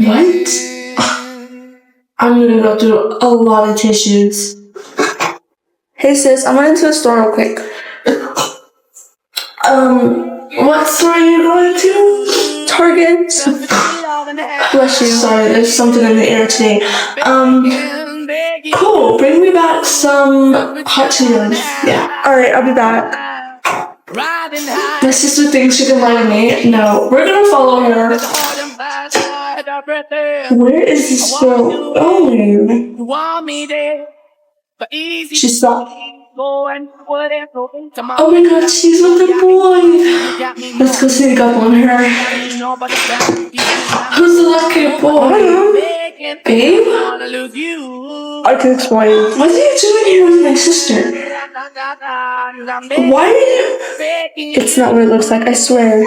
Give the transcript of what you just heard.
What? I'm gonna go through a lot of tissues. Hey sis, I went into the store real quick. What store are you going to? Target. Bless you. Sorry, there's something in the air today. Cool. Bring me back some hot Cheetos. Yeah. Alright, I'll be back. My sister thinks she can lie to me. No, we're gonna follow her. Where is this girl going? She stopped. Oh my god, she's with the boy. Let's go sneak up on her. Who's the lucky boy? Babe? I can explain. What are you doing here with my sister? Why are you... It's not what it looks like, I swear.